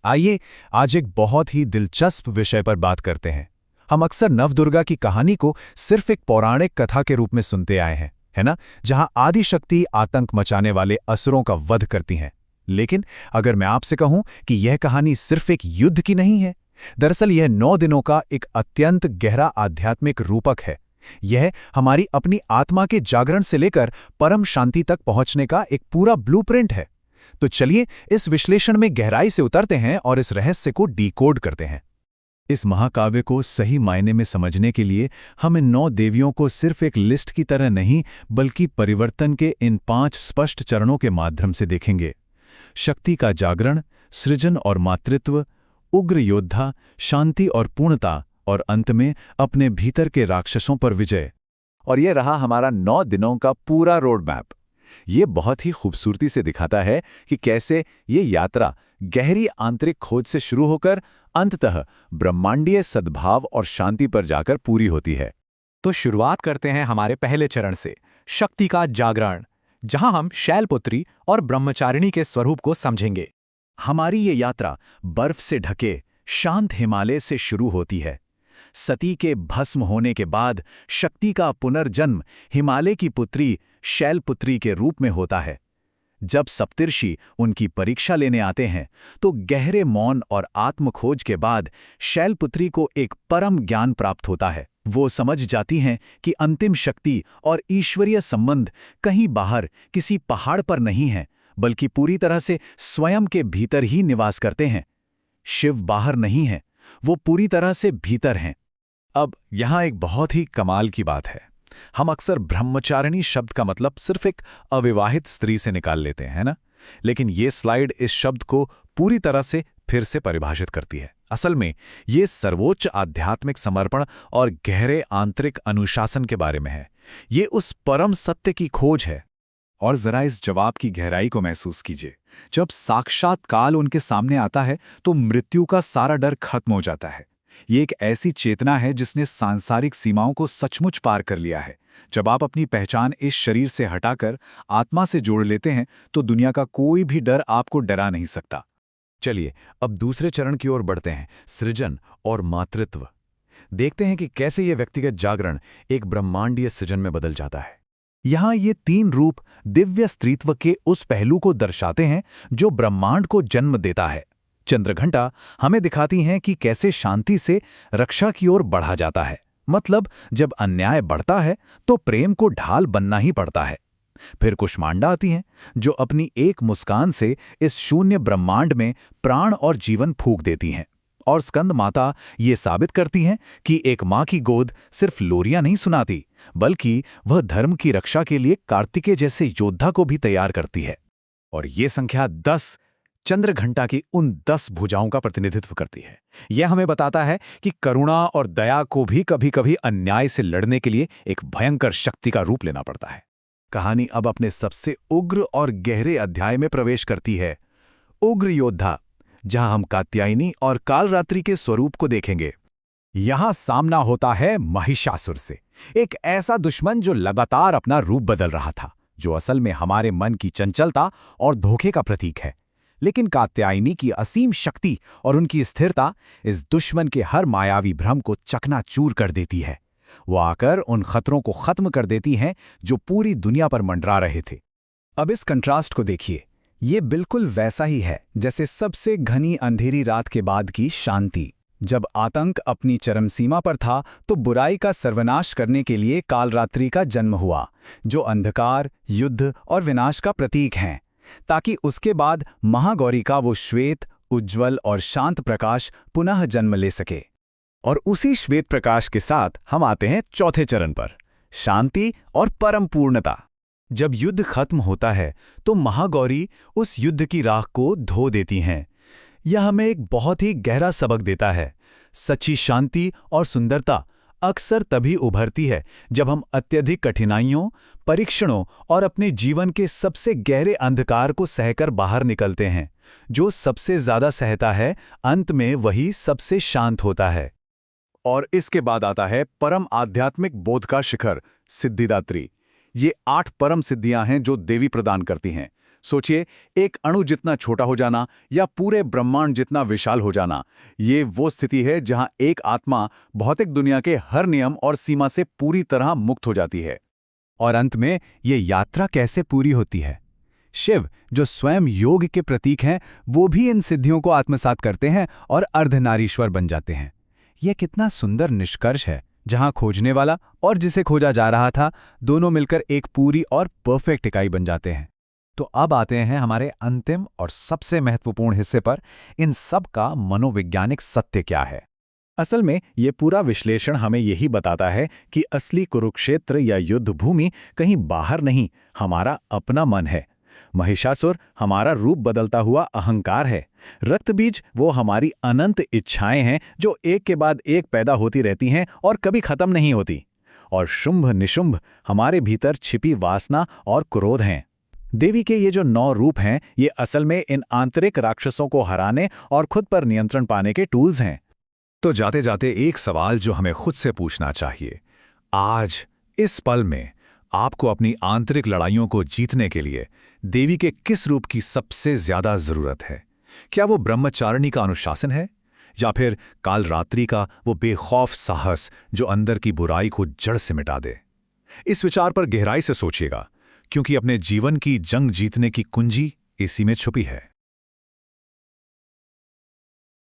आइए आज एक बहुत ही दिलचस्प विषय पर बात करते हैं। हम अक्सर नवदुर्गा की कहानी को सिर्फ एक पौराणिक कथा के रूप में सुनते आए हैं, है ना, जहां आदि शक्ति आतंक मचाने वाले असुरों का वध करती हैं। लेकिन अगर मैं आपसे कहूं कि यह कहानी सिर्फ एक युद्ध की नहीं है, दरअसल यह 9 दिनों का एक अत्यंत गहरा आध्यात्मिक रूपक है। यह हमारी अपनी आत्मा के जागरण से लेकर परम शांति तक पहुंचने का एक पूरा ब्लूप्रिंट है। तो चलिए इस विश्लेषण में गहराई से उतरते हैं और इस रहस्य को डिकोड करते हैं। इस महाकाव्य को सही मायने में समझने के लिए हम इन 9 देवियों को सिर्फ एक लिस्ट की तरह नहीं, बल्कि परिवर्तन के इन 5 स्पष्ट चरणों के माध्यम से देखेंगे। शक्ति का जागरण, सृजन और मातृत्व, उग्र योद्धा, शांति और पूर्णता, और अंत में अपने भीतर के राक्षसों पर विजय। और ये रहा हमारा 9 दिनों का पूरा रोड मैप। ये बहुत ही खूबसूरती से दिखाता है कि कैसे ये यात्रा गहरी आंतरिक खोज से शुरू होकर अंततः ब्रह्मांडीय सद्भाव और शांति पर जाकर पूरी होती है। तो शुरुआत करते हैं हमारे पहले चरण से, शक्ति का जागरण, जहां हम शैलपुत्री और ब्रह्मचारिणी के स्वरूप को समझेंगे। हमारी ये यात्रा बर्फ से ढके शांत हिमालय से शुरू होती है। सती के भस्म होने के बाद शक्ति का पुनर्जन्म हिमालय की पुत्री शैलपुत्री के रूप में होता है। जब सप्तर्षि उनकी परीक्षा लेने आते हैं तो गहरे मौन और आत्मखोज के बाद शैलपुत्री को एक परम ज्ञान प्राप्त होता है। वो समझ जाती हैं कि अंतिम शक्ति और ईश्वरीय संबंध कहीं बाहर किसी पहाड़ पर नहीं है, बल्कि पूरी तरह से स्वयं के भीतर ही निवास करते हैं। शिव बाहर नहीं है, वो पूरी तरह से भीतर हैं। अब यहाँ एक बहुत ही कमाल की बात है। हम अक्सर ब्रह्मचारिणी शब्द का मतलब सिर्फ एक अविवाहित स्त्री से निकाल लेते हैं, ना? लेकिन ये स्लाइड इस शब्द को पूरी तरह से फिर से परिभाषित करती है। असल में ये सर्वोच्च आध्यात्मिक समर्पण और गहरे आंतरिक अनुशासन के बारे में है। ये उस परम सत्य की खोज है। और जरा इस जवाब की गहराई को महसूस कीजिए। जब साक्षात काल उनके सामने आता है तो मृत्यु का सारा डर खत्म हो जाता है। ये एक ऐसी चेतना है जिसने सांसारिक सीमाओं को सचमुच पार कर लिया है। जब आप अपनी पहचान इस शरीर से हटाकर आत्मा से जोड़ लेते हैं तो दुनिया का कोई भी डर आपको डरा नहीं सकता। चलिए अब दूसरे चरण की ओर बढ़ते हैं, सृजन और मातृत्व। देखते हैं कि कैसे ये व्यक्तिगत जागरण एक ब्रह्मांडीय सृजन में बदल जाता है। यहाँ ये 3 रूप दिव्य स्त्रीत्व के उस पहलू को दर्शाते हैं जो ब्रह्मांड को जन्म देता है। चंद्रघंटा हमें दिखाती हैं कि कैसे शांति से रक्षा की ओर बढ़ा जाता है। मतलब जब अन्याय बढ़ता है तो प्रेम को ढाल बनना ही पड़ता है। फिर कुष्मांडा आती हैं जो अपनी एक मुस्कान से इस शून्य ब्रह्मांड में प्राण और जीवन फूंक देती हैं। और स्कंद माता ये साबित करती हैं कि एक माँ की गोद सिर्फ लोरियां नहीं सुनाती, बल्कि वह धर्म की रक्षा के लिए कार्तिकेय जैसे योद्धा को भी तैयार करती है। और ये संख्या 10 चंद्रघंटा की उन 10 भुजाओं का प्रतिनिधित्व करती है। यह हमें बताता है कि करुणा और दया को भी कभी-कभी अन्याय से लड़ने के लिए एक भयंकर शक्ति का रूप लेना पड़ता है। कहानी अब अपने सबसे उग्र और गहरे अध्याय में प्रवेश करती है, उग्र योद्धा, जहां हम कात्यायनी और कालरात्रि के स्वरूप को देखेंगे। यहां सामना होता है महिषासुर से, एक ऐसा दुश्मन जो लगातार अपना रूप बदल रहा था, जो असल में हमारे मन की चंचलता और धोखे का प्रतीक है। लेकिन कात्यायनी की असीम शक्ति और उनकी स्थिरता इस दुश्मन के हर मायावी भ्रम को चकनाचूर कर देती है। वो आकर उन खतरों को खत्म कर देती हैं जो पूरी दुनिया पर मंडरा रहे थे। अब इस कंट्रास्ट को देखिए, ये बिल्कुल वैसा ही है जैसे सबसे घनी अंधेरी रात के बाद की शांति। जब आतंक अपनी चरम सीमा पर था तो बुराई का सर्वनाश करने के लिए कालरात्रि का जन्म हुआ, जो अंधकार, युद्ध और विनाश का प्रतीक हैं, ताकि उसके बाद महागौरी का वो श्वेत, उज्ज्वल और शांत प्रकाश पुनः जन्म ले सके। और उसी श्वेत प्रकाश के साथ हम आते हैं चौथे चरण पर, शांति और परम पूर्णता। जब युद्ध खत्म होता है तो महागौरी उस युद्ध की राख को धो देती हैं। यह हमें एक बहुत ही गहरा सबक देता है। सच्ची शांति और सुंदरता अक्सर तभी उभरती है जब हम अत्यधिक कठिनाइयों, परीक्षणों और अपने जीवन के सबसे गहरे अंधकार को सहकर बाहर निकलते हैं। जो सबसे ज्यादा सहता है, अंत में वही सबसे शांत होता है। और इसके बाद आता है परम आध्यात्मिक बोध का शिखर, सिद्धिदात्री। ये 8 परम सिद्धियां हैं जो देवी प्रदान करती हैं। सोचिए, एक अणु जितना छोटा हो जाना या पूरे ब्रह्मांड जितना विशाल हो जाना, ये वो स्थिति है जहां एक आत्मा भौतिक दुनिया के हर नियम और सीमा से पूरी तरह मुक्त हो जाती है। और अंत में ये यात्रा कैसे पूरी होती है? शिव, जो स्वयं योग के प्रतीक हैं, वो भी इन सिद्धियों को आत्मसात करते हैं और अर्धनारीश्वर बन जाते हैं। यह कितना सुंदर निष्कर्ष है, जहां खोजने वाला और जिसे खोजा जा रहा था, दोनों मिलकर एक पूरी और परफेक्ट इकाई बन जाते हैं। तो अब आते हैं हमारे अंतिम और सबसे महत्वपूर्ण हिस्से पर। इन सब का मनोवैज्ञानिक सत्य क्या है? असल में ये पूरा विश्लेषण हमें यही बताता है कि असली कुरुक्षेत्र या युद्ध भूमि कहीं बाहर नहीं, हमारा अपना मन है। महिषासुर हमारा रूप बदलता हुआ अहंकार है। रक्तबीज वो हमारी अनंत इच्छाएं हैं जो एक के बाद एक पैदा होती रहती हैं और कभी खत्म नहीं होती। और शुंभ निशुंभ हमारे भीतर छिपी वासना और क्रोध हैं। देवी के ये जो 9 रूप हैं, ये असल में इन आंतरिक राक्षसों को हराने और खुद पर नियंत्रण पाने के टूल्स हैं। तो जाते जाते एक सवाल जो हमें खुद से पूछना चाहिए, आज इस पल में आपको अपनी आंतरिक लड़ाइयों को जीतने के लिए देवी के किस रूप की सबसे ज्यादा जरूरत है? क्या वो ब्रह्मचारिणी का अनुशासन है, या फिर कालरात्रि का वो बेखौफ साहस जो अंदर की बुराई को जड़ से मिटा दे? इस विचार पर गहराई से सोचिएगा, क्योंकि अपने जीवन की जंग जीतने की कुंजी इसी में छुपी है।